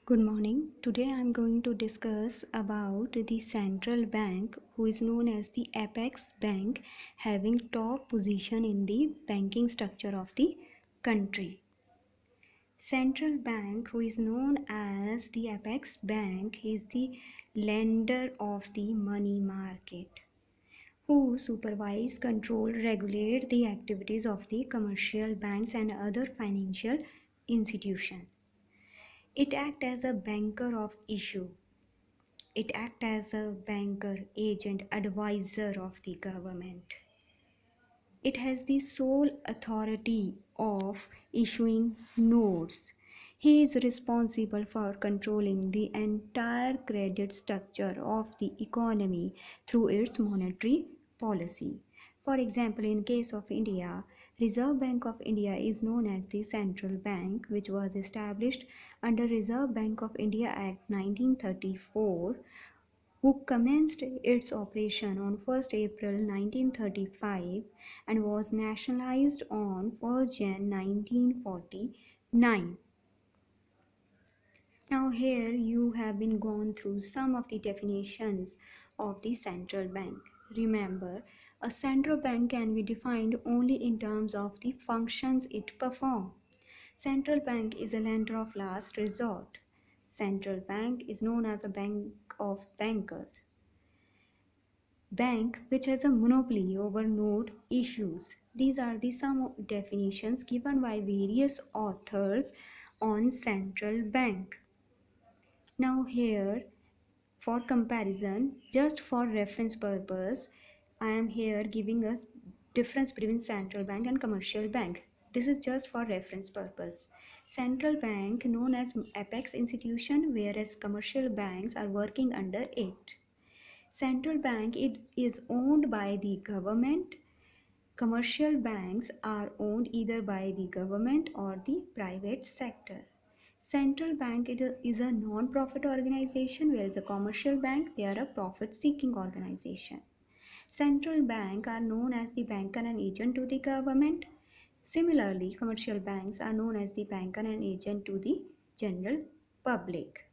Good morning. Today I am going to discuss about the central bank who is known as the apex bank, having top position in the banking structure of the country. Central bank who is known as the apex bank is the lender of the money market who supervise, control, regulate the activities of the commercial banks and other financial institutions. It acts as a banker of issue. It acts as a banker, agent, advisor of the government. It has the sole authority of issuing notes. He is responsible for controlling the entire credit structure of the economy through its monetary policy. For example, in case of India, Reserve Bank of India is known as the central bank, which was established under Reserve Bank of India Act 1934, who commenced its operation on 1st April 1935 and was nationalized on 1st Jan 1949. Now here you have been gone through some of the definitions of the central bank. Remember, a central bank can be defined only in terms of the functions it performs. Central bank is a lender of last resort. Central bank is known as a bank of bankers. Bank which has a monopoly over note issues. These are the some definitions given by various authors on central bank. Now here, for comparison, just for reference purpose, I am here giving us difference between central bank and commercial bank. This is just for reference purpose. Central bank known as apex institution, whereas commercial banks are working under it. Central bank, it is owned by the government. Commercial banks are owned either by the government or the private sector. Central bank, it is a non-profit organization, whereas a commercial bank, they are a profit-seeking organization. Central bank are known as the banker and agent to the government. Similarly, commercial banks are known as the banker and agent to the general public.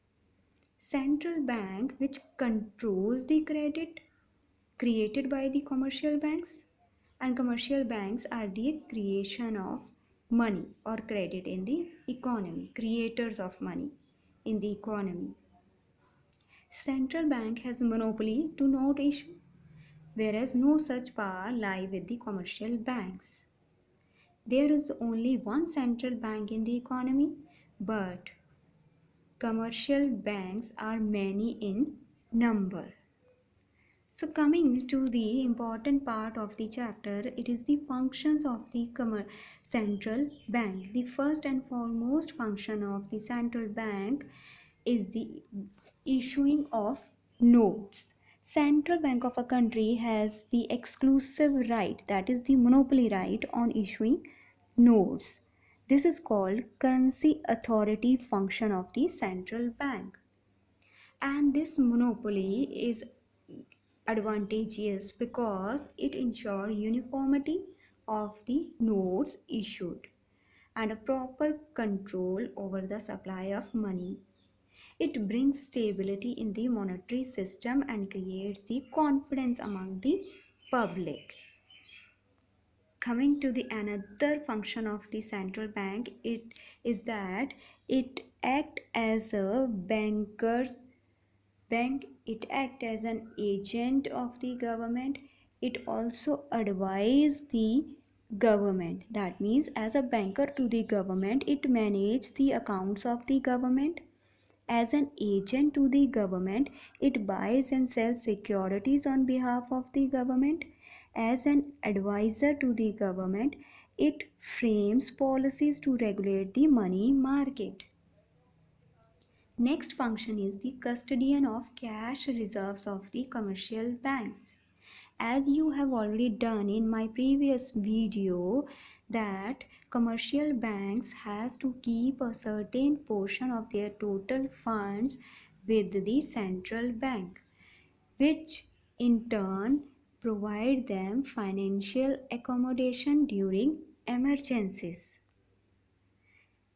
Central bank which controls the credit created by the commercial banks, and commercial banks are the creation of money or credit in the economy, creators of money in the economy. Central bank has monopoly to note issue, whereas no such power lie with the commercial banks. There is only one central bank in the economy, but commercial banks are many in number. So coming to the important part of the chapter, it is the functions of the central bank. The first and foremost function of the central bank is the issuing of notes. Central bank of a country has the exclusive right, that is the monopoly right, on issuing notes. This is called currency authority function of the central bank. And this monopoly is advantageous because it ensures uniformity of the notes issued and a proper control over the supply of money. It brings stability in the monetary system and creates the confidence among the public. Coming to the another function of the central bank, it is that it acts as a banker's bank. It acts as an agent of the government. It also advises the government. That means as a banker to the government, it manages the accounts of the government. As an agent to the government, it buys and sells securities on behalf of the government. As an advisor to the government, it frames policies to regulate the money market. Next function is the custodian of cash reserves of the commercial banks. As you have already done in my previous video, that commercial banks has to keep a certain portion of their total funds with the central bank, which in turn provide them financial accommodation during emergencies.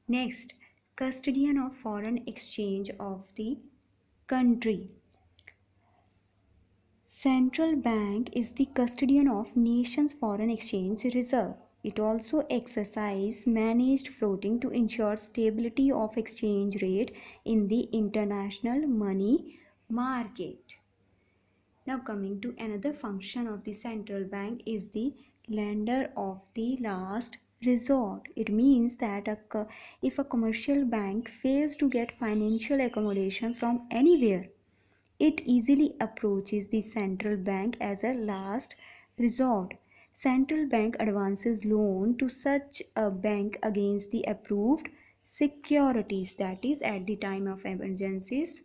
Next, custodian of foreign exchange of the country. Central bank is the custodian of nation's foreign exchange reserve. It also exercises managed floating to ensure stability of exchange rate in the international money market. Now coming to another function of the central bank is the lender of the last resort. It means that if a commercial bank fails to get financial accommodation from anywhere, it easily approaches the central bank as a last resort. Central bank advances loan to such a bank against the approved securities, that is at the time of emergencies.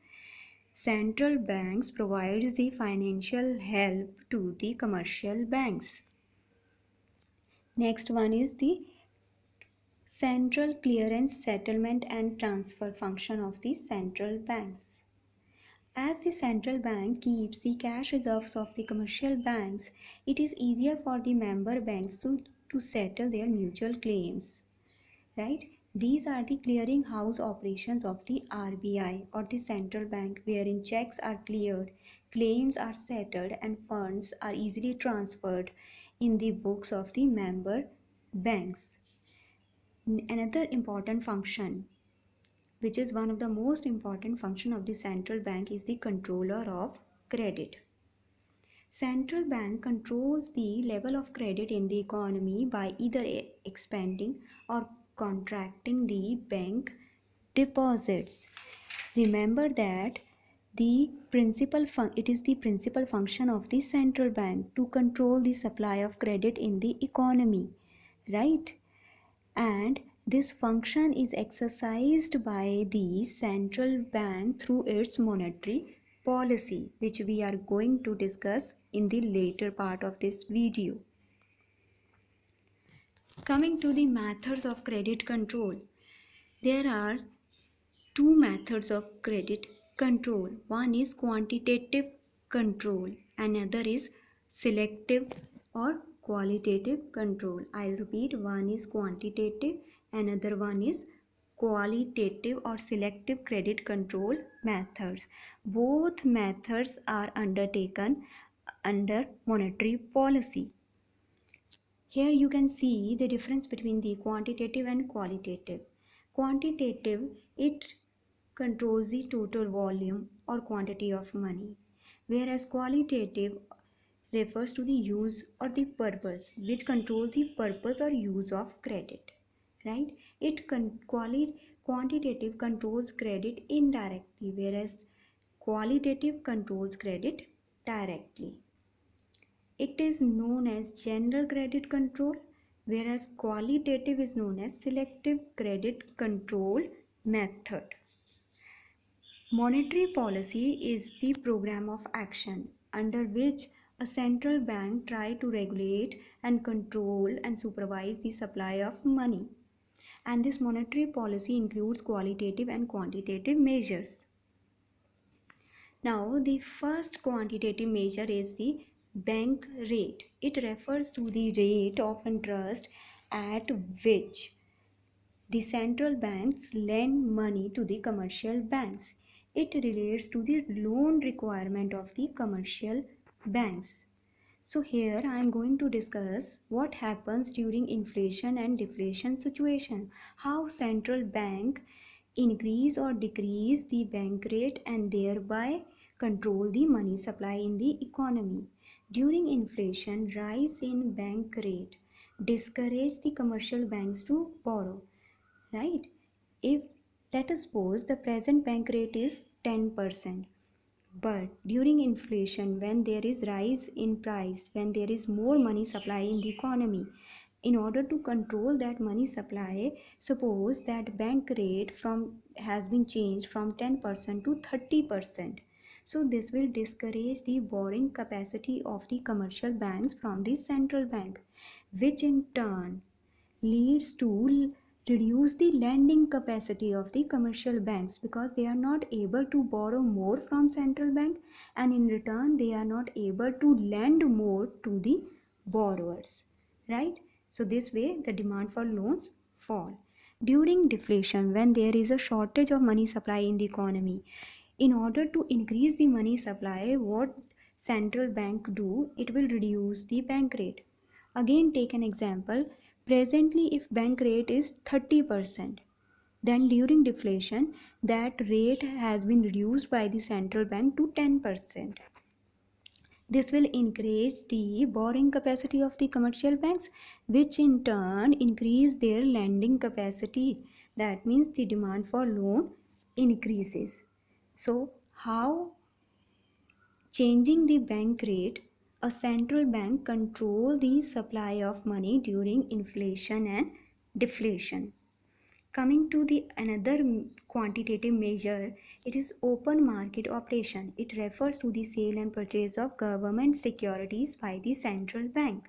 Central banks provides the financial help to the commercial banks. Next one is the central clearance, settlement and transfer function of the central banks. As the central bank keeps the cash reserves of the commercial banks, it is easier for the member banks to settle their mutual claims. Right? These are the clearing house operations of the RBI or the central bank, wherein checks are cleared, claims are settled and funds are easily transferred in the books of the member banks. Another important function, which is one of the most important function of the central bank, is the controller of credit. Central bank controls the level of credit in the economy by either expanding or contracting the bank deposits. Remember that it is the principal function of the central bank to control the supply of credit in the economy, right? And this function is exercised by the central bank through its monetary policy, which we are going to discuss in the later part of this video. Coming to the methods of credit control, there are two methods of credit control. One is quantitative control, another is selective or qualitative control. I'll repeat, one is quantitative, another one is qualitative or selective credit control methods. Both methods are undertaken under monetary policy. Here you can see the difference between the quantitative and qualitative. Quantitative, it controls the total volume or quantity of money, whereas qualitative refers to the use or the purpose, which controls the purpose or use of credit, right? Quantitative controls credit indirectly, whereas qualitative controls credit directly. It is known as general credit control, whereas qualitative is known as selective credit control method. Monetary policy is the program of action under which a central bank tries to regulate and control and supervise the supply of money. And this monetary policy includes qualitative and quantitative measures. Now, the first quantitative measure is the bank rate. It refers to the rate of interest at which the central banks lend money to the commercial banks. It relates to the loan requirement of the commercial banks. So here I am going to discuss what happens during inflation and deflation situation, how central bank increase or decrease the bank rate and thereby control the money supply in the economy. During inflation, rise in bank rate discourage the commercial banks to borrow, right? If, let us suppose, the present bank rate is 10%, but during inflation, when there is rise in price, when there is more money supply in the economy, in order to control that money supply, suppose that bank rate has been changed from 10% to 30%. So this will discourage the borrowing capacity of the commercial banks from the central bank, which in turn leads to reduce the lending capacity of the commercial banks, because they are not able to borrow more from central bank, and in return they are not able to lend more to the borrowers, right? So this way the demand for loans fall. During deflation, when there is a shortage of money supply in the economy, in order to increase the money supply, what central bank do? It will reduce the bank rate. Again, take an example. Presently, if bank rate is 30%, then during deflation, that rate has been reduced by the central bank to 10%. This will increase the borrowing capacity of the commercial banks, which in turn increase their lending capacity. That means the demand for loan increases. So, how changing the bank rate, a central bank control the supply of money during inflation and deflation. Coming to the another quantitative measure, it is open market operation. It refers to the sale and purchase of government securities by the central bank.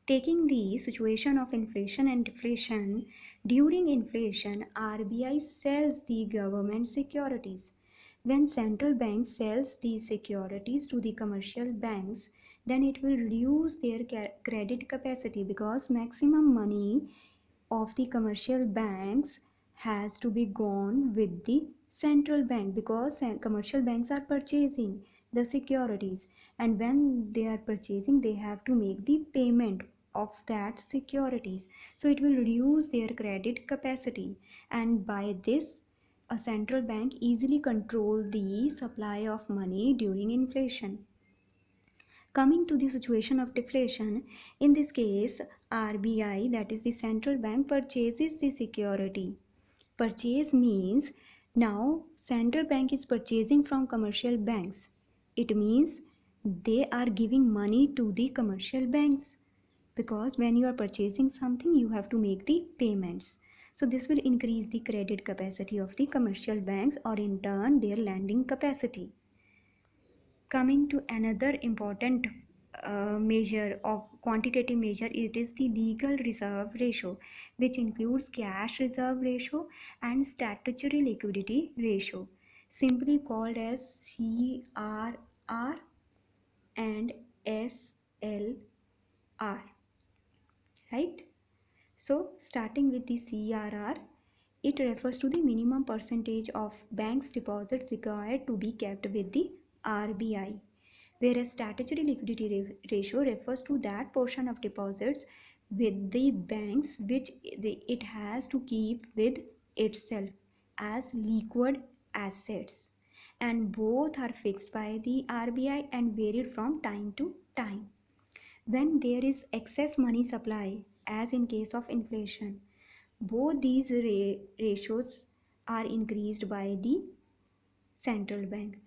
Taking the situation of inflation and deflation, during inflation, RBI sells the government securities. When central bank sells these securities to the commercial banks, then it will reduce their credit capacity, because maximum money of the commercial banks has to be gone with the central bank, because commercial banks are purchasing the securities, and when they are purchasing they have to make the payment of that securities, so it will reduce their credit capacity, and by this a central bank easily control the supply of money during inflation. Coming to the situation of deflation, in this case, RBI, that is the central bank, purchases the security. Purchase means now central bank is purchasing from commercial banks. It means they are giving money to the commercial banks, because when you are purchasing something you have to make the payments. So this will increase the credit capacity of the commercial banks, or in turn their lending capacity. Coming to another important measure of quantitative measure, it is the legal reserve ratio, which includes cash reserve ratio and statutory liquidity ratio, simply called as CRR and SLR, right? So starting with the CRR, it refers to the minimum percentage of banks deposits required to be kept with the RBI, whereas statutory liquidity ratio refers to that portion of deposits with the banks which it has to keep with itself as liquid assets, and both are fixed by the RBI and varied from time to time. When there is excess money supply, as in case of inflation, both these ratios are increased by the central bank.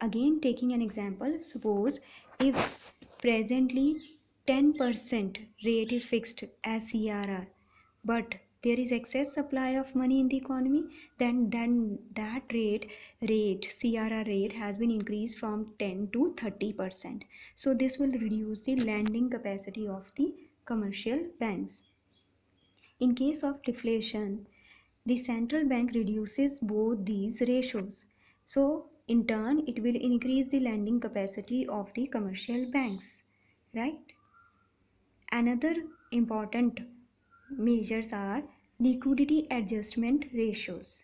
Again, taking an example, suppose if presently 10% rate is fixed as CRR, but there is excess supply of money in the economy, then that rate CRR rate has been increased from 10 to 30%. So this will reduce the lending capacity of the commercial banks. In case of deflation, the central bank reduces both these ratios. So, in turn, it will increase the lending capacity of the commercial banks, right? Another important measures are liquidity adjustment ratios.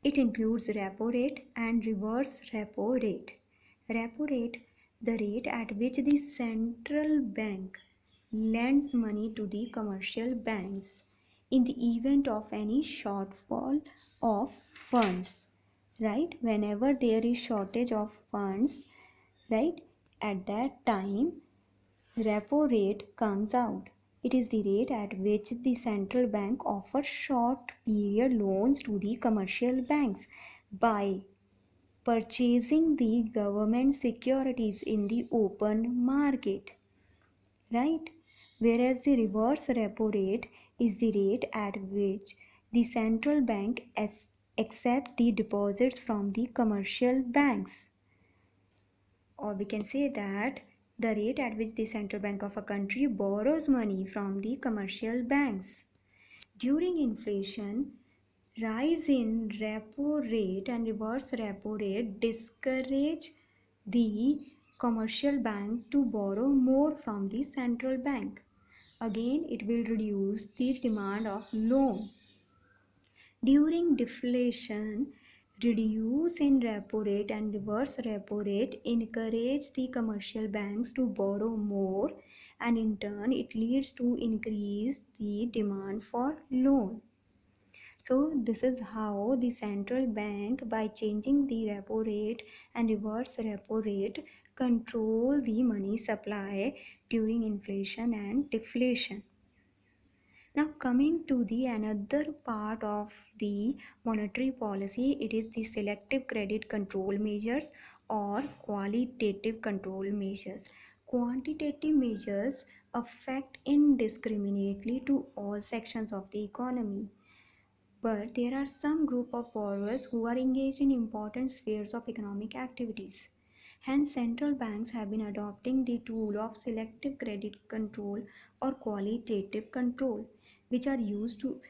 It includes repo rate and reverse repo rate. Repo rate, the rate at which the central bank lends money to the commercial banks in the event of any shortfall of funds, right? Whenever there is shortage of funds, right, at that time repo rate comes out. It is the rate at which the central bank offers short period loans to the commercial banks by purchasing the government securities in the open market, right? Whereas the reverse repo rate is the rate at which the central bank accept the deposits from the commercial banks, or we can say that the rate at which the central bank of a country borrows money from the commercial banks. During inflation, rise in repo rate and reverse repo rate discourage the commercial bank to borrow more from the central bank. Again, it will reduce the demand of loan. During deflation, reduce in repo rate and reverse repo rate encourage the commercial banks to borrow more, and in turn it leads to increase the demand for loan. So this is how the central bank, by changing the repo rate and reverse repo rate, control the money supply during inflation and deflation. Now coming to the another part of the monetary policy, it is the selective credit control measures or qualitative control measures. Quantitative measures affect indiscriminately to all sections of the economy. But there are some group of borrowers who are engaged in important spheres of economic activities. Hence, central banks have been adopting the tool of selective credit control or qualitative control, which are used to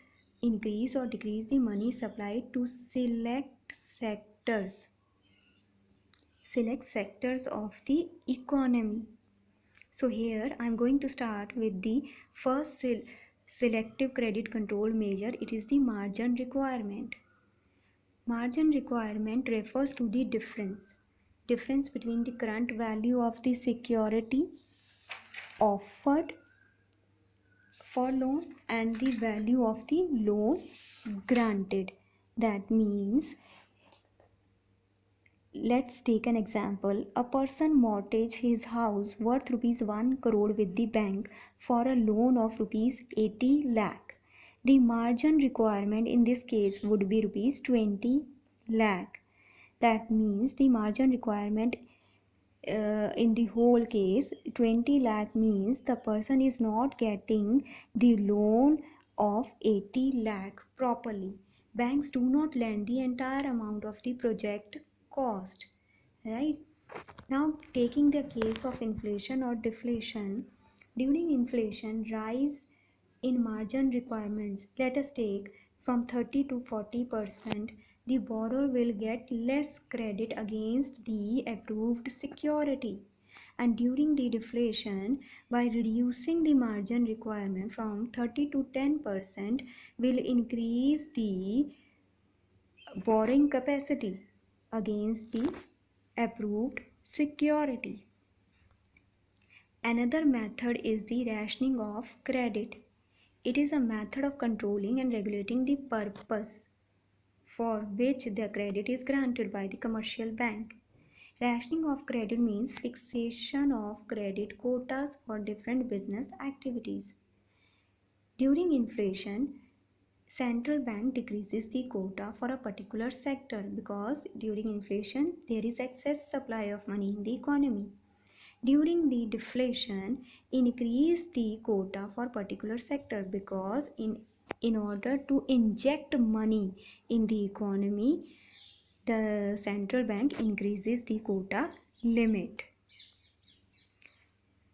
increase or decrease the money supply to select sectors of the economy. So here I am going to start with the first selective credit control measure. It is the margin requirement. Margin requirement refers to the difference between the current value of the security offered for loan and the value of the loan granted. That means, let's take an example. A person mortgage his house worth rupees 1 crore with the bank for a loan of rupees 80 lakh. The margin requirement in this case would be rupees 20 lakh. That means the margin requirement in the whole case 20 lakh means the person is not getting the loan of 80 lakh properly. Banks do not lend the entire amount of the project cost, right? Now taking the case of inflation or deflation, during inflation rise in margin requirements, let us take from 30 to 40%, the borrower will get less credit against the approved security. And during the deflation, by reducing the margin requirement from 30 to 10%, will increase the borrowing capacity against the approved security. Another method is the rationing of credit. It is a method of controlling and regulating the purpose for which the credit is granted by the commercial bank. Rationing of credit means fixation of credit quotas for different business activities. During inflation, central bank decreases the quota for a particular sector because during inflation there is excess supply of money in the economy. During the deflation, increase the quota for particular sector because in order to inject money in the economy, the central bank increases the quota limit.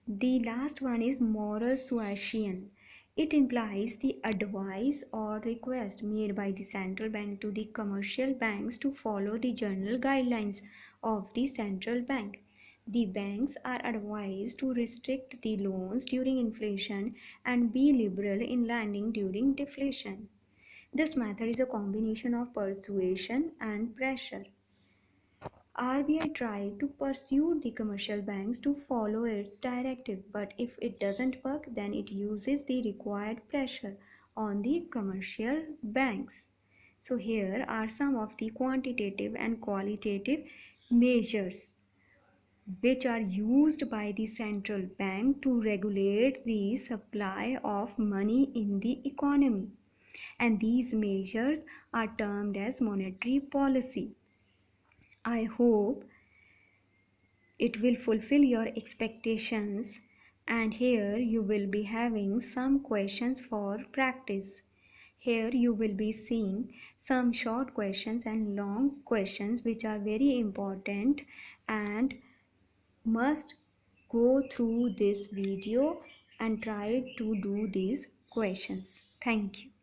The last one is moral suasion. It implies the advice or request made by the central bank to the commercial banks to follow the general guidelines of the central bank. The banks are advised to restrict the loans during inflation and be liberal in lending during deflation. This method is a combination of persuasion and pressure. RBI tried to persuade the commercial banks to follow its directive, but if it doesn't work, then it uses the required pressure on the commercial banks. So here are some of the quantitative and qualitative measures which are used by the central bank to regulate the supply of money in the economy. And these measures are termed as monetary policy. I hope it will fulfill your expectations, and here you will be having some questions for practice. Here you will be seeing some short questions and long questions which are very important and must go through this video and try to do these questions. Thank you.